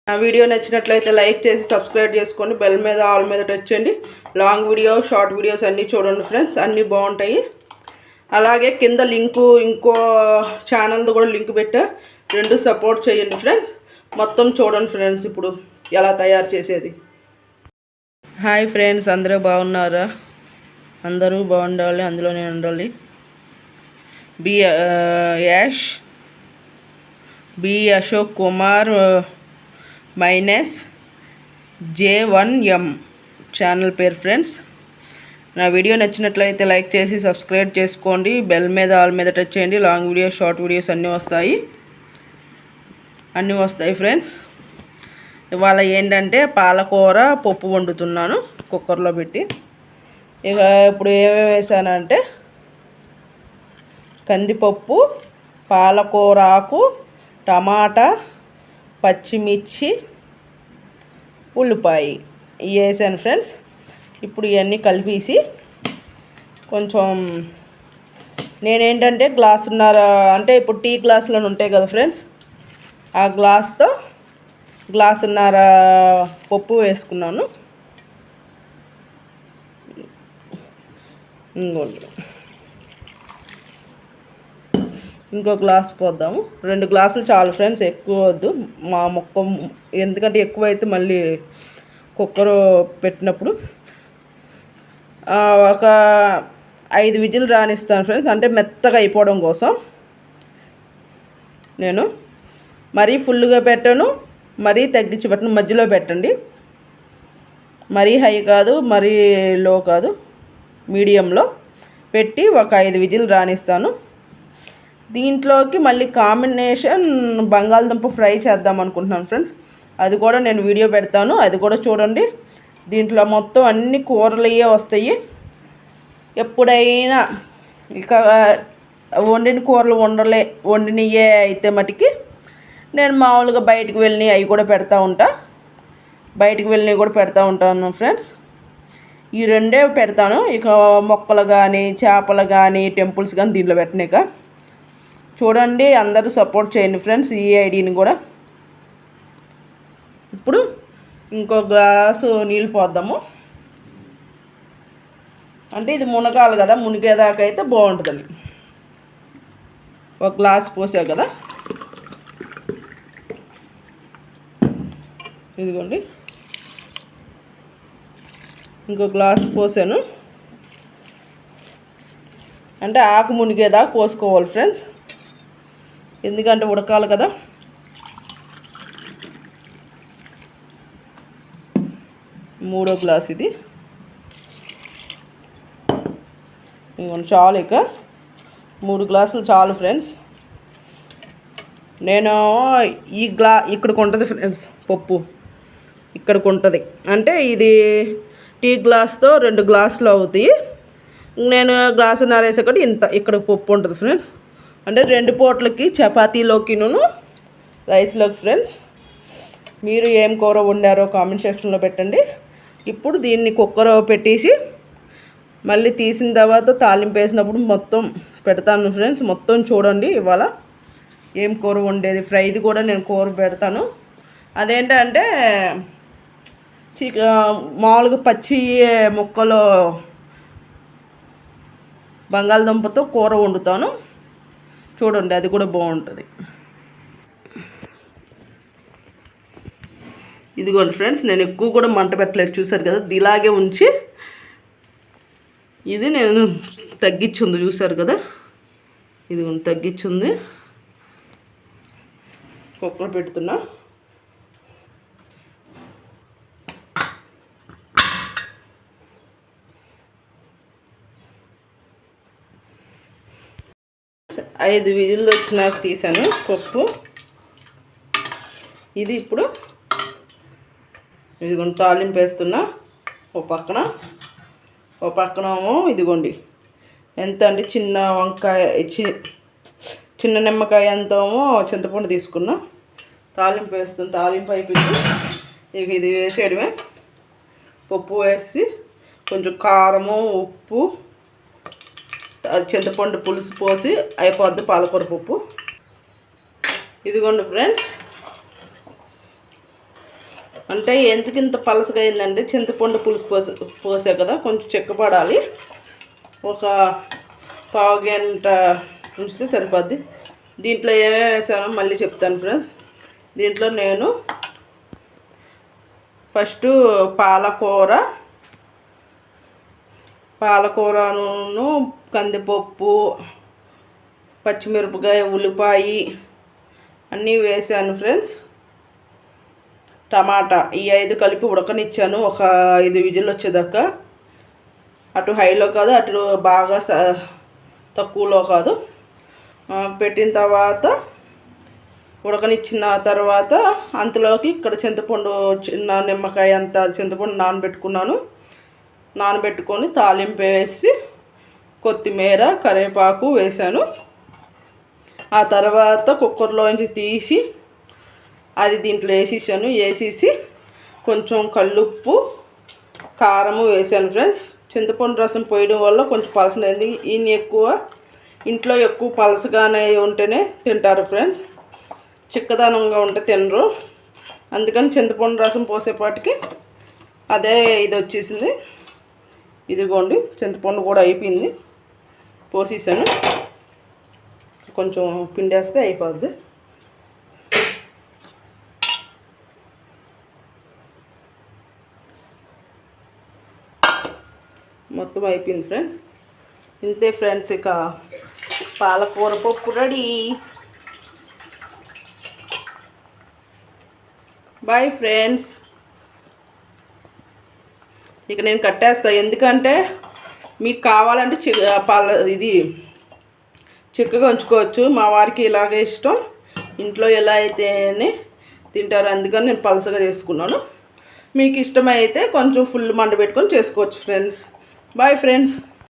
నా వీడియో నచ్చినట్లయితే లైక్ చేసి సబ్స్క్రైబ్ చేసుకోండి. బెల్ మీద ఆల్ మీద టచ్ చేయండి. లాంగ్ వీడియో షార్ట్ వీడియోస్ అన్నీ చూడండి ఫ్రెండ్స్, అన్నీ బాగుంటాయి. అలాగే కింద లింకు ఇంకో ఛానల్ది కూడా లింక్ పెట్టా, రెండు సపోర్ట్ చేయండి ఫ్రెండ్స్. మొత్తం చూడండి ఫ్రెండ్స్ ఇప్పుడు ఎలా తయారు చేసేది. హాయ్ ఫ్రెండ్స్, అందరూ బాగున్నారా? అందరూ బాగుండాలి, అందులో నేను ఉండాలి. B Ashok Kumar -J1M channel పేరు ఫ్రెండ్స్. నా వీడియో నచ్చినట్లయితే లైక్ చేసి సబ్స్క్రైబ్ చేసుకోండి. బెల్ మీద ఆల్ మీద టచ్ చేయండి. లాంగ్ వీడియోస్ షార్ట్ వీడియోస్ అన్నీ వస్తాయి ఫ్రెండ్స్. ఇవాళ ఏంటంటే పాలకూర పప్పు వండుతున్నాను కుక్కర్లో పెట్టి. ఇక ఇప్పుడు ఏమేమి వేసానంటే కందిపప్పు, పాలకూర ఆకు, టమాటా, పచ్చిమిర్చి, ఉల్లిపాయ ఇవి వేసాను ఫ్రెండ్స్. ఇప్పుడు ఇవన్నీ కలిపేసి కొంచెం నేనేంటంటే గ్లాసున్నర, అంటే ఇప్పుడు టీ గ్లాసులో ఉంటాయి కదా ఫ్రెండ్స్, ఆ గ్లాస్తో గ్లాసున్నర పప్పు వేసుకున్నాను. ఇంకో గ్లాస్ పోద్దాము. 2 గ్లాసులు చాలు ఫ్రెండ్స్, ఎక్కువ వద్దు మా మొక్క, ఎందుకంటే ఎక్కువ అయితే మళ్ళీ కుక్కర్ పెట్టినప్పుడు. ఒక 5 విజిల్ రానిస్తాను ఫ్రెండ్స్, అంటే మెత్తగా అయిపోవడం కోసం. నేను మరీ ఫుల్గా పెట్టను, మరీ తగ్గించి పెట్టను, మధ్యలో పెట్టండి. మరీ హై కాదు, మరీ లో కాదు, మీడియంలో పెట్టి ఒక 5 విజిల్ రానిస్తాను. దీంట్లోకి మళ్ళీ కాంబినేషన్ బంగాళదుంప ఫ్రై చేద్దాం అనుకుంటున్నాను ఫ్రెండ్స్. అది కూడా నేను వీడియో పెడతాను, అది కూడా చూడండి. దీంట్లో మొత్తం అన్ని కూరలయ్యే వస్తాయి. ఎప్పుడైనా ఇక వండిన కూరలు వండినయే అయితే మటుకి నేను మామూలుగా బయటికి వెళ్ళినవి అవి కూడా పెడతా ఉంటాను ఫ్రెండ్స్. ఈ రెండే పెడతాను. ఇక మొక్కలు కానీ చేపలు కానీ టెంపుల్స్ కానీ దీంట్లో పెట్టినాక చూడండి. అందరూ సపోర్ట్ చేయండి ఫ్రెండ్స్ ఈ ఐడియాని కూడా. ఇప్పుడు ఇంకో గ్లాసు నీళ్ళు పోద్దాము. అంటే ఇది మునగాలి కదా, మునిగేదాకా అయితే బాగుంటుందండి. ఒక గ్లాస్ పోసా కదా, ఇదిగోండి ఇంకో గ్లాస్ పోసాను. అంటే ఆకు మునిగేదాకా పోసుకోవాలి ఫ్రెండ్స్, ఎందుకంటే ఉడకాలి కదా. మూడో గ్లాస్ ఇది. ఇంకొంచెం చాలు, ఇక 3 గ్లాసులు చాలు ఫ్రెండ్స్. నేను ఇక్కడికి ఉంటుంది ఫ్రెండ్స్ పప్పు, ఇక్కడికి ఉంటుంది. అంటే ఇది టీ గ్లాస్తో 2 గ్లాసులు అవుతాయి. నేను గ్లాసున్నర వేసాక ఇంత ఇక్కడ పప్పు ఉంటుంది ఫ్రెండ్స్. అంటే 2 పూటలకి చపాతీలోకిను రైస్లోకి ఫ్రెండ్స్. మీరు ఏం కూర వండారో కామెంట్ సెక్షన్లో పెట్టండి. ఇప్పుడు దీన్ని కుక్కర్ పెట్టేసి మళ్ళీ తీసిన తర్వాత తాలింపు వేసినప్పుడు మొత్తం పెడతాను ఫ్రెండ్స్. మొత్తం చూడండి ఇవాళ ఏం కూర వండేది. ఫ్రైది కూడా నేను కూర పెడతాను. అదేంటంటే మామూలుగా పచ్చి ముక్కలో బంగాళదుంపతో కూర వండుతాను చూడండి, అది కూడా బాగుంటుంది. ఇదిగోండి ఫ్రెండ్స్, నేను ఎక్కువ కూడా మంట పెట్టలేదు, చూసారు కదా. ఇలాగే ఉంచి ఇది నేను తగ్గించుంది, చూసారు కదా. ఇదిగోండి తగ్గించుంది. కుక్కర్ పెడుతున్నా. ఐదు విజిల్లు వచ్చినాక తీసాను పప్పు. ఇది ఇప్పుడు ఇదిగోండి తాలింపు వేస్తున్నా. ఓ పక్కనేమో ఇదిగోండి ఎంత అంటే చిన్న వంకాయ, చిన్న నిమ్మకాయ అంతేమో చింతపండు తీసుకున్నా. తాలింపు వేస్తుంది. తాలింపు అయిపోయింది. ఇక ఇది వేసేయడమే. పప్పు వేసి కొంచెం కారము, ఉప్పు, చింతపండు పులుసు పోసి అయిపోద్ది పాలకూర పప్పు. ఇదిగోండి ఫ్రెండ్స్, అంటే ఎందుకు ఇంత పలసగా అయిందంటే చింతపండు పులుసు పోసే కదా, కొంచెం చిక్కపడాలి. ఒక పావు గంట ఉంచితే సరిపోద్ది. దీంట్లో ఏమేమి వేసానో మళ్ళీ చెప్తాను ఫ్రెండ్స్. దీంట్లో నేను ఫస్ట్ పాలకూరను కందిపప్పు, పచ్చిమిరపకాయ, ఉల్లిపాయ అన్నీ వేసాను ఫ్రెండ్స్. టమాటా ఈ 5 కలిపి ఉడకనిచ్చాను ఒక 5 విజిల్ వచ్చేదాకా. అటు హైలో కాదు, అటు బాగా తక్కువలో కాదు. పెట్టిన తర్వాత ఉడకనిచ్చిన తర్వాత అంతలోకి ఇక్కడ చింతపండు చిన్న నిమ్మకాయ అంత చింతపండు నానబెట్టుకొని తాలింపు వేసి కొత్తిమీర, కరివేపాకు వేసాను. ఆ తర్వాత కుక్కర్లోంచి తీసి అది దీంట్లో వేసేసి కొంచెం కల్లుప్పు, కారము వేసాను ఫ్రెండ్స్. చింతపండు రసం పోయడం వల్ల కొంచెం పలసనైంది. ఇంట్లో ఎక్కువ పలసగానే ఉంటేనే తింటారు ఫ్రెండ్స్, చిక్కదనంగా ఉంటే తినరు. అందుకని చింతపండు రసం పోసేపాటికి అదే ఇది వచ్చేసింది. ఇదిగోండి చింతపండు కూడా అయిపోయింది, పోసేసాను. కొంచెం పిండేస్తే అయిపోద్ది. మొత్తం అయిపోయింది ఫ్రెండ్స్. ఇంతే ఫ్రెండ్స్, ఇక పాలకూర పప్పు రెడీ. Bye friends. ఇక నేను కట్టేస్తా, ఎందుకంటే మీకు కావాలంటే ఇది చిక్కగా ఉంచుకోవచ్చు. మా వారికి ఇలాగే ఇష్టం, ఇంట్లో ఎలా అయితేనే తింటారు, అందుకని నేను పలసగా చేసుకున్నాను. మీకు ఇష్టమైతే కొంచెం ఫుల్ మంట పెట్టుకొని చేసుకోవచ్చు ఫ్రెండ్స్. Bye friends.